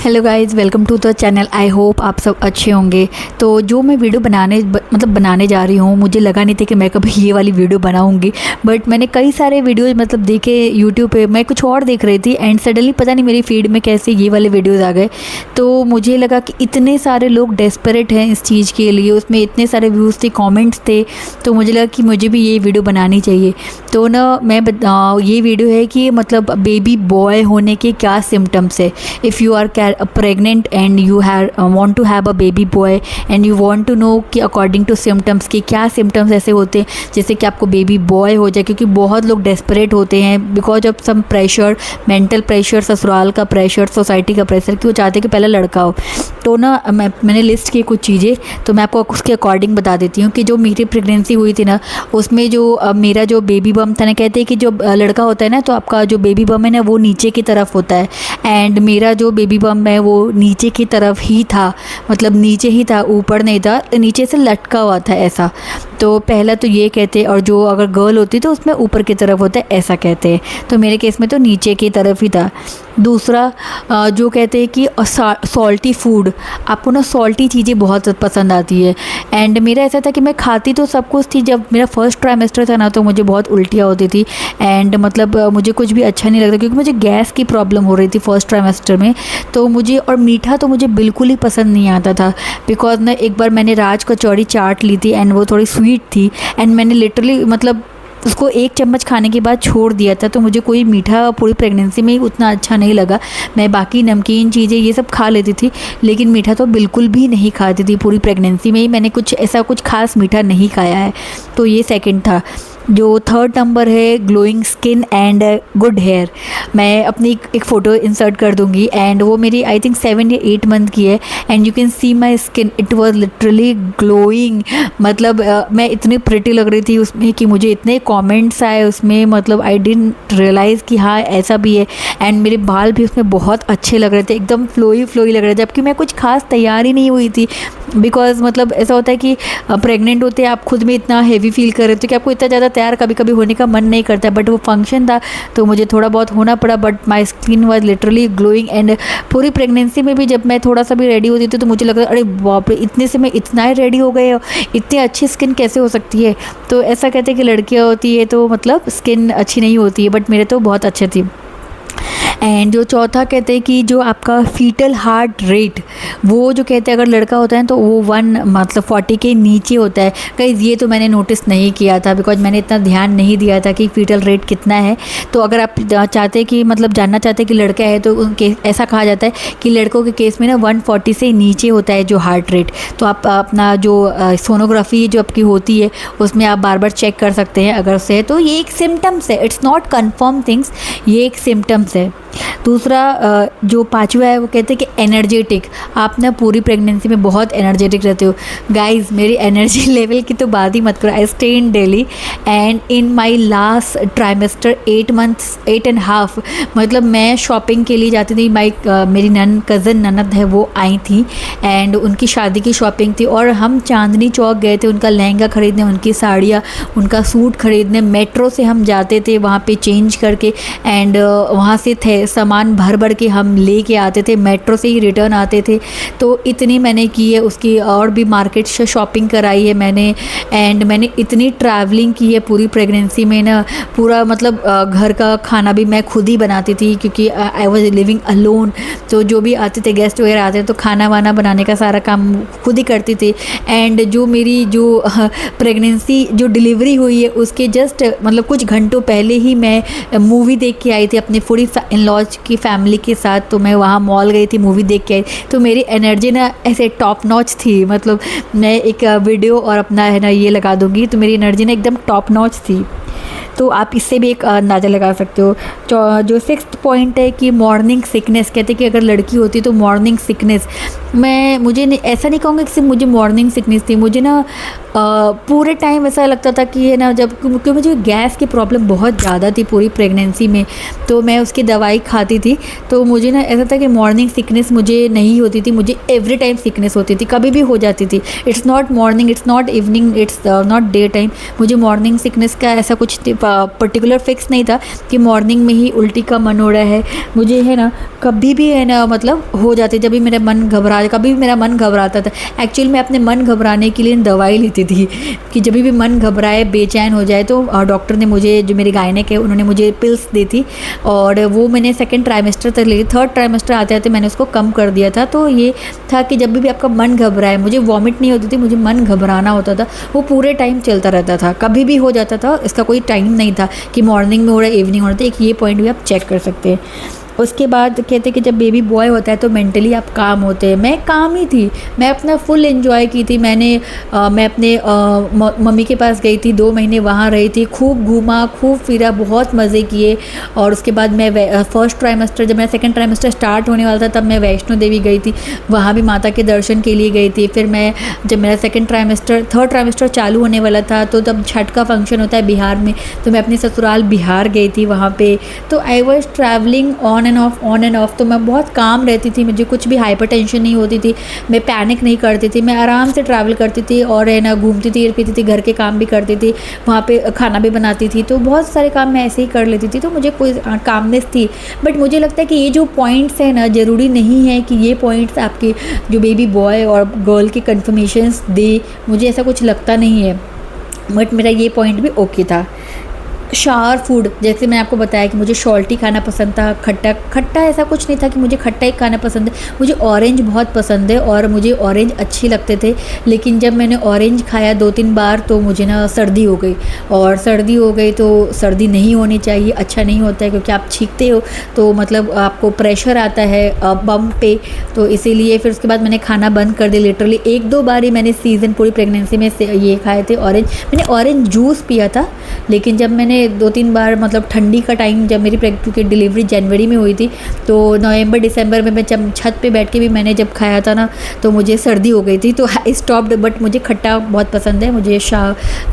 Hello guys, welcome to the channel. I hope आप सब अच्छे होंगे। तो जो मैं वीडियो बनाने जा रही हूँ, मुझे लगा नहीं था कि मैं कभी ये वाली वीडियो बनाऊँगी। बट मैंने कई सारे वीडियोज़ देखे यूट्यूब पे। मैं कुछ और देख रही थी एंड सडनली पता नहीं मेरी फीड में कैसे ये वाले वीडियोज़ आ गए। तो मुझे लगा कि इतने सारे लोग डेस्परेट हैं इस चीज़ के लिए, उसमें इतने सारे व्यूज़ थे, कॉमेंट्स थे। तो मुझे लगा कि मुझे भी ये वीडियो बनानी चाहिए। तो ये वीडियो है कि बेबी बॉय होने के क्या सिम्टम्स है। If you are pregnant and you want to have a baby boy and you want to know कि अकॉर्डिंग टू सिम्टम्स कि क्या सिम्टम्स ऐसे होते हैं जैसे कि आपको बेबी बॉय हो जाए। क्योंकि बहुत लोग डेस्परेट होते हैं because of some pressure, mental pressure, ससुराल का प्रेशर, सोसाइटी का प्रेशर कि वो चाहते हैं कि पहले लड़का हो। तो मैंने लिस्ट की कुछ चीज़ें, तो मैं आपको उसके अकॉर्डिंग बता देती हूँ कि जो मेरी प्रेगनेंसी हुई थी ना, उसमें जो मेरा जो बेबी बम था ना, कहते हैं कि जो लड़का होता है ना तो आपका जो बेबी बम है ना वो नीचे की तरफ होता है। एंड मेरा जो बेबी बम है वो नीचे की तरफ ही था, मतलब नीचे ही था, ऊपर नहीं था, नीचे से लटका हुआ था ऐसा। तो पहला तो ये कहते हैं, और जो अगर गर्ल होती तो उसमें ऊपर की तरफ होता है ऐसा कहते हैं। तो मेरे केस में तो नीचे की तरफ ही था। दूसरा जो कहते हैं कि सॉल्टी फूड, आपको ना सॉल्टी चीज़ें बहुत पसंद आती है। एंड मेरा ऐसा था कि मैं खाती तो सब कुछ थी। जब मेरा फर्स्ट ट्राइमेस्टर था ना तो मुझे बहुत उल्टियाँ होती थी एंड मुझे कुछ भी अच्छा नहीं लगता क्योंकि मुझे गैस की प्रॉब्लम हो रही थी फर्स्ट ट्राइमेस्टर में। तो और मीठा तो मुझे बिल्कुल ही पसंद नहीं आता था बिकॉज ना एक बार मैंने राज कचौड़ी चाट ली थी एंड वो थोड़ी स्वीट थी एंड मैंने लिटरली उसको एक चम्मच खाने के बाद छोड़ दिया था। तो मुझे कोई मीठा पूरी प्रेगनेंसी में उतना अच्छा नहीं लगा। मैं बाकी नमकीन चीज़ें ये सब खा लेती थी लेकिन मीठा तो बिल्कुल भी नहीं खाती थी। पूरी प्रेगनेंसी में ही मैंने कुछ खास मीठा नहीं खाया है। तो ये सेकंड था। जो थर्ड नंबर है, glowing skin and good hair. मैं अपनी एक फ़ोटो इंसर्ट कर दूंगी एंड वो मेरी आई थिंक 7 या 8 मंथ की है and you can see my skin, it was literally glowing. मैं इतनी प्रिटी लग रही थी उसमें कि मुझे इतने कमेंट्स आए उसमें, आई डिडंट रियलाइज़ कि हाँ ऐसा भी है। एंड मेरे बाल भी उसमें बहुत अच्छे लग रहे थे, एकदम फ्लोई लग रहे थे, जबकि मैं कुछ खास तैयार ही नहीं हुई थी। बिकॉज ऐसा होता है कि प्रेग्नेंट होते हैं आप खुद में इतना हैवी फील कर रहे थे कि आपको इतना ज़्यादा तैयार कभी कभी होने का मन नहीं करता। बट वो फंक्शन था तो मुझे थोड़ा बहुत होना पड़ा। But my skin was literally glowing. And पूरी प्रेगनेंसी में भी जब मैं थोड़ा सा भी रेडी होती थी तो मुझे लगता अरे बाप रे, इतने से मैं इतना ही रेडी हो गए, इतनी अच्छी स्किन कैसे हो सकती है। तो ऐसा कहते हैं कि लड़कियाँ होती है तो स्किन अच्छी नहीं होती है, बट मेरे तो बहुत अच्छे थी। एंड जो चौथा कहते हैं कि जो आपका फीटल हार्ट रेट, वो जो कहते हैं अगर लड़का होता है तो वो 40 के नीचे होता है। गाइस ये तो मैंने नोटिस नहीं किया था बिकॉज मैंने इतना ध्यान नहीं दिया था कि फीटल रेट कितना है। तो अगर आप चाहते हैं कि जानना चाहते हैं कि लड़का है तो उनके ऐसा कहा जाता है कि लड़कों के केस में ना 140 से नीचे होता है जो हार्ट रेट। तो आप अपना जो सोनोग्राफी जो आपकी होती है उसमें आप बार बार चेक कर सकते हैं अगर से है। तो ये एक सिम्टम्स है, इट्स नॉट कन्फर्म थिंग्स, ये एक सिम्टम्स है। दूसरा जो पांचवा है वो कहते हैं कि एनर्जेटिक। आप ना पूरी प्रेगनेंसी में बहुत एनर्जेटिक रहते हो। गाइस मेरी एनर्जी लेवल की तो बात ही मत करो। I stay in Delhi and in my last trimester 8 months 8.5 मैं शॉपिंग के लिए जाती थी। मेरी कज़न ननद है वो आई थी एंड उनकी शादी की शॉपिंग थी और हम चांदनी चौक गए थे उनका लहंगा ख़रीदने, उनकी साड़ियाँ, उनका सूट ख़रीदने। मेट्रो से हम जाते थे वहाँ पे चेंज करके एंड वहाँ से सामान भर के हम लेके आते थे, मेट्रो से ही रिटर्न आते थे। तो इतनी मैंने की है उसकी, और भी मार्केट से शॉपिंग कराई है मैंने। एंड मैंने इतनी ट्रैवलिंग की है पूरी प्रेगनेंसी में ना। पूरा घर का खाना भी मैं खुद ही बनाती थी क्योंकि आई वॉज लिविंग अलोन। तो जो भी आते थे गेस्ट वगैरह आते थे तो खाना वाना बनाने का सारा काम खुद ही करती थी। एंड जो मेरी प्रेगनेंसी जो डिलीवरी हुई है उसके जस्ट कुछ घंटों पहले ही मैं मूवी देख के आई थी अपने पूरी इन-लॉज की फैमिली के साथ। तो मैं वहाँ मॉल गई थी, मूवी देख के आई। तो मेरी एनर्जी ना ऐसे टॉप नॉच थी। मैं एक वीडियो और अपना है ना ये लगा दूँगी तो मेरी एनर्जी ना एकदम टॉप नॉच थी। तो आप इससे भी एक अंदाज़ा लगा सकते हो। जो 6th पॉइंट है कि मॉर्निंग सिकनेस। कहते हैं कि अगर लड़की होती तो मॉर्निंग सिकनेस, ऐसा नहीं कहूँगी कि सिर्फ मुझे मॉर्निंग सिकनेस थी। मुझे ना पूरे टाइम ऐसा लगता था कि ये ना क्योंकि मुझे गैस की प्रॉब्लम बहुत ज़्यादा थी पूरी प्रेगनेंसी में, तो मैं उसकी दवाई खाती थी। तो मुझे ना ऐसा था कि मॉर्निंग सिकनेस मुझे नहीं होती थी, मुझे एवरी टाइम सिकनेस होती थी, कभी भी हो जाती थी। It's not morning, it's not evening, it's not day time. मुझे मॉर्निंग सिकनेस का ऐसा कुछ पर्टिकुलर फिक्स नहीं था कि मॉर्निंग में ही उल्टी का मन हो रहा है। मुझे है ना कभी भी है ना मतलब हो जाती, जब भी मेरा मन कभी भी मेरा मन घबराता था। एक्चुअली मैं अपने मन घबराने के लिए दवाई लेती थी कि जब भी मन घबराए बेचैन हो जाए तो डॉक्टर ने मुझे, जो मेरी गायनेक है उन्होंने मुझे पिल्स दी थी और वो मैंने सेकंड ट्राइमेस्टर तक ली। थर्ड ट्राइमेस्टर आते आते मैंने उसको कम कर दिया था। तो ये था कि जब भी आपका मन घबराए, मुझे वॉमिट नहीं होती थी, मुझे मन घबराना होता था, वो पूरे टाइम चलता रहता था, कभी भी हो जाता था, इसका कोई टाइम नहीं था कि मॉर्निंग में हो रहा है इवनिंग हो रहा था। एक ये पॉइंट भी आप चेक कर सकते हैं। उसके बाद कहते कि जब बेबी बॉय होता है तो मेंटली आप काम होते हैं। मैं काम ही थी, मैं अपना फुल एंजॉय की थी। मैं अपने मम्मी के पास गई थी, 2 महीने वहाँ रही थी, खूब घूमा, खूब फिरा, बहुत मज़े किए। और उसके बाद मैं फर्स्ट ट्राइमेस्टर, जब मेरा सेकंड ट्राइमेस्टर स्टार्ट होने वाला था तब मैं वैष्णो देवी गई थी, वहाँ भी माता के दर्शन के लिए गई थी। फिर मैं जब मेरा थर्ड ट्राइमेस्टर चालू होने वाला था तो तब छठ का फंक्शन होता है बिहार में, तो मैं अपने ससुराल बिहार गई थी वहाँ पर। तो I was travelling on end of. तो मैं बहुत काम रहती थी, मुझे कुछ भी हाइपरटेंशन नहीं होती थी, मैं पैनिक नहीं करती थी, मैं आराम से ट्रैवल करती थी और है ना घूमती थी पीती थी, घर के काम भी करती थी, वहाँ पे खाना भी बनाती थी। तो बहुत सारे काम मैं ऐसे ही कर लेती थी, तो मुझे कोई कामनेस थी। बट मुझे लगता है कि ये जो पॉइंट्स हैं ना, ज़रूरी नहीं है कि ये पॉइंट्स आपके जो बेबी बॉय और गर्ल के कन्फर्मेशंस दे, मुझे ऐसा कुछ लगता नहीं है। बट मेरा ये पॉइंट भी ओके था। शावर फूड, जैसे मैंने आपको बताया कि मुझे सॉल्टी खाना पसंद था, खट्टा ऐसा कुछ नहीं था कि मुझे खट्टा ही खाना पसंद है। मुझे ऑरेंज बहुत पसंद है और मुझे ऑरेंज अच्छे लगते थे, लेकिन जब मैंने ऑरेंज खाया 2-3 बार तो मुझे ना सर्दी हो गई। और सर्दी हो गई तो सर्दी नहीं होनी चाहिए, अच्छा नहीं होता है, क्योंकि आप छींकते हो तो मतलब आपको प्रेशर आता है बम पे। तो इसीलिए फिर उसके बाद मैंने खाना बंद कर दिया। लिटरली 1-2 बार ही मैंने सीज़न पूरी प्रेगनेंसी में ये खाए थे ऑरेंज। मैंने ऑरेंज जूस पिया था, लेकिन जब मैंने 2-3 बार मतलब ठंडी का टाइम, जब मेरी क्योंकि डिलीवरी जनवरी में हुई थी, तो नवंबर दिसंबर में मैं जब छत पे बैठ के भी मैंने जब खाया था ना तो मुझे सर्दी हो गई थी, तो आई स्टॉप्ड। बट मुझे खट्टा बहुत पसंद है, मुझे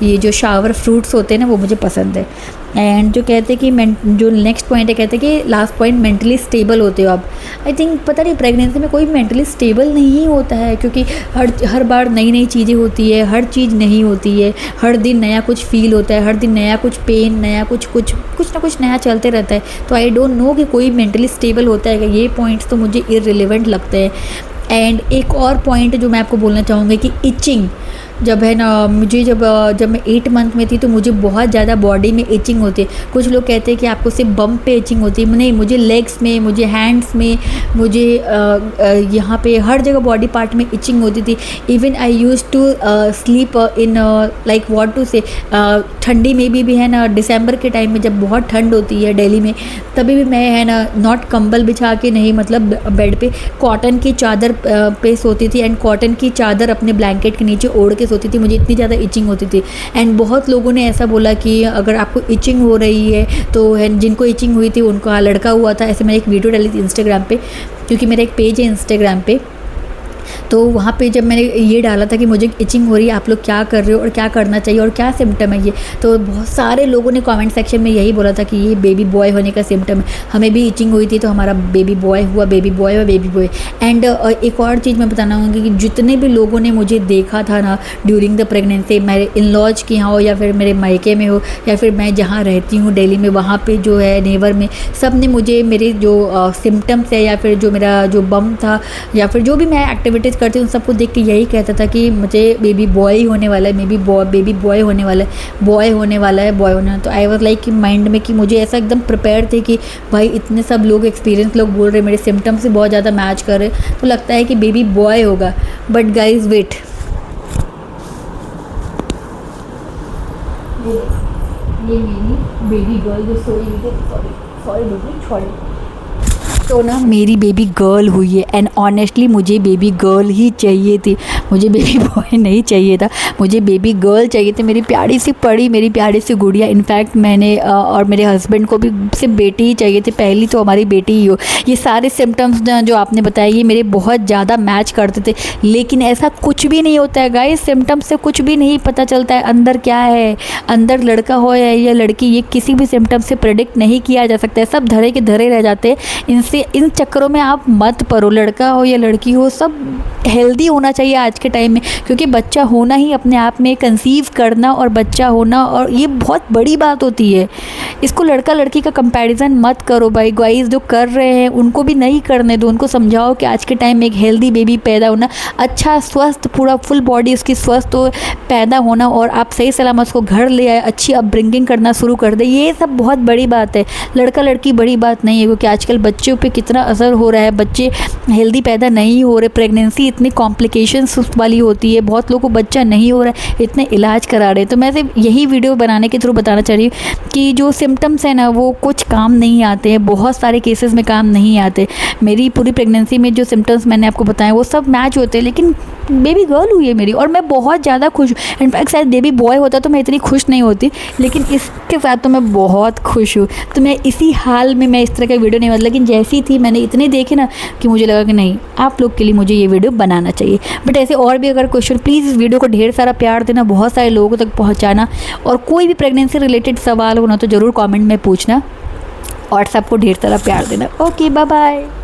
ये जो शावर फ्रूट्स होते हैं ना वो मुझे पसंद है। एंड जो कहते हैं कि जो नेक्स्ट पॉइंट है, कहते हैं कि लास्ट पॉइंट मेंटली स्टेबल होते हो आप। आई थिंक पता नहीं प्रेगनेंसी में कोई मेंटली स्टेबल नहीं होता है, क्योंकि हर बार नई नई चीज़ें होती है, हर चीज़ नहीं होती है, हर दिन नया कुछ फील होता है, हर दिन नया कुछ पेन, नया कुछ ना कुछ नया चलते रहता है। तो आई डोंट नो कि कोई मेंटली स्टेबल होता है। ये पॉइंट्स तो मुझे इररिलेवेंट लगते हैं। एंड एक और पॉइंट जो मैं आपको बोलना चाहूँगी कि इचिंग, जब है ना मुझे जब मैं 8 मंथ में थी तो मुझे बहुत ज़्यादा बॉडी में इचिंग होती है। कुछ लोग कहते हैं कि आपको सिर्फ बम पे इचिंग होती है, नहीं, मुझे लेग्स में, मुझे हैंड्स में, मुझे यहाँ पे हर जगह बॉडी पार्ट में इचिंग होती थी। Even I used to sleep in like what to say, ठंडी में भी है ना, दिसंबर के टाइम में जब बहुत ठंड होती है दिल्ली में, तभी भी मैं है ना नॉट कंबल बिछा के नहीं, मतलब बेड पे कॉटन की चादर पे सोती थी, एंड कॉटन की चादर अपने ब्लैंकेट के नीचे ओढ़ के होती थी। मुझे इतनी ज़्यादा इचिंग होती थी। एंड बहुत लोगों ने ऐसा बोला कि अगर आपको इचिंग हो रही है तो जिनको इचिंग हुई थी उनका लड़का हुआ था। ऐसे मैंने एक वीडियो डाली थी इंस्टाग्राम पे, क्योंकि मेरा एक पेज है इंस्टाग्राम पे, तो वहाँ पे जब मैंने ये डाला था कि मुझे इचिंग हो रही है, आप लोग क्या कर रहे हो और क्या करना चाहिए और क्या सिम्टम है ये, तो बहुत सारे लोगों ने कमेंट सेक्शन में यही बोला था कि ये बेबी बॉय होने का सिम्टम है। हमें भी इचिंग हुई थी तो हमारा बेबी बॉय हुआ, बेबी बॉय। एंड एक और चीज़ मैं बताना चाहूँगी कि जितने भी लोगों ने मुझे देखा था ना ड्यूरिंग द प्रेगनेंसी, मेरे इन लॉज के यहाँ हो या फिर मेरे मायके में हो या फिर मैं जहाँ रहती हूँ दिल्ली में, वहाँ पर जो है नेबर में, सब ने मुझे मेरे जो सिम्टम्स है या फिर जो मेरा जो बम था या फिर जो भी मैं एक्टिविटीज़ करती हूँ सबको देख के यही कहता था कि मुझे बेबी बॉय होने वाला है, बेबी बॉय होने वाला है, बॉय होने वाला है। तो आई वाज लाइक कि माइंड में कि मुझे ऐसा एकदम प्रिपेयर थे कि भाई इतने सब लोग एक्सपीरियंस लोग बोल रहे, मेरे सिम्टम्स से बहुत ज़्यादा मैच कर रहे, तो लगता है कि बेबी बॉय होगा। बट गाइज वेट, ये मेरी बेबी गर्ल जो सोई हुई थी, सॉरी तो ना मेरी बेबी गर्ल हुई है। एंड ऑनेस्टली मुझे बेबी गर्ल ही चाहिए थी, मुझे बेबी बॉय नहीं चाहिए था, मुझे बेबी गर्ल चाहिए थी। मेरी प्यारी सी पड़ी, मेरी प्यारी सी गुड़िया। इनफैक्ट मैंने और मेरे हस्बैंड को भी सिर्फ बेटी ही चाहिए थी, पहली तो हमारी बेटी ही हो। ये सारे सिम्टम्स जो आपने बताए ये मेरे बहुत ज़्यादा मैच करते थे, लेकिन ऐसा कुछ भी नहीं होता है गाइस। सिम्टम्स से कुछ भी नहीं पता चलता है अंदर क्या है, अंदर लड़का हो या लड़की, ये किसी भी सिम्टम्स से प्रेडिक्ट नहीं किया जा सकता है। सब धरे के धरे रह जाते हैं, इनसे इन चक्करों में आप मत पड़ो, लड़का हो या लड़की हो, सब हेल्दी होना चाहिए आज के टाइम में, क्योंकि बच्चा होना ही अपने आप में, कंसीव करना और बच्चा होना, और ये बहुत बड़ी बात होती है। इसको लड़का लड़की का कंपैरिजन मत करो भाई। गाइस जो कर रहे हैं उनको भी नहीं करने दो, उनको समझाओ कि आज के टाइम में एक हेल्दी बेबी पैदा होना, अच्छा स्वस्थ पूरा फुल बॉडी उसकी स्वस्थ हो, पैदा होना, और आप सही सलामत उसको घर ले आए, अच्छी अपब्रिंगिंग करना शुरू कर दे, ये सब बहुत बड़ी बात है। लड़का लड़की बड़ी बात नहीं है, क्योंकि आजकल बच्चों पे कितना असर हो रहा है, बच्चे हेल्दी पैदा नहीं हो रहे, प्रेगनेंसी इतनी कॉम्प्लिकेशंस वाली होती है, बहुत लोगों को बच्चा नहीं हो रहा है, इतने इलाज करा रहे हैं। तो मैं सिर्फ यही वीडियो बनाने के थ्रू बताना चाह रही हूँ कि जो सिम्टम्स हैं ना वो कुछ काम नहीं आते हैं, बहुत सारे केसेस में काम नहीं आते। मेरी पूरी प्रेगनेंसी में जो सिम्टम्स मैंने आपको बताए वो सब मैच होते हैं, लेकिन बेबी गर्ल हुई है मेरी और मैं बहुत ज़्यादा खुश हूँ। इनफैक्ट शायद बेबी बॉय होता तो मैं इतनी खुश नहीं होती, लेकिन इसके साथ तो मैं बहुत खुश हूँ। तो मैं इसी हाल में मैं इस तरह का वीडियो नहीं बना, लेकिन जैसी थी मैंने इतने देखे ना कि मुझे लगा कि नहीं, आप लोग के लिए मुझे ये वीडियो बनाना चाहिए। बट ऐसे और भी अगर क्वेश्चन, प्लीज़ इस वीडियो को ढेर सारा प्यार देना, बहुत सारे लोगों तक पहुँचाना, और कोई भी प्रेगनेंसी रिलेटेड सवाल हो ना तो ज़रूर कमेंट में पूछना, और सबको ढेर सारा प्यार देना। Okay, bye bye.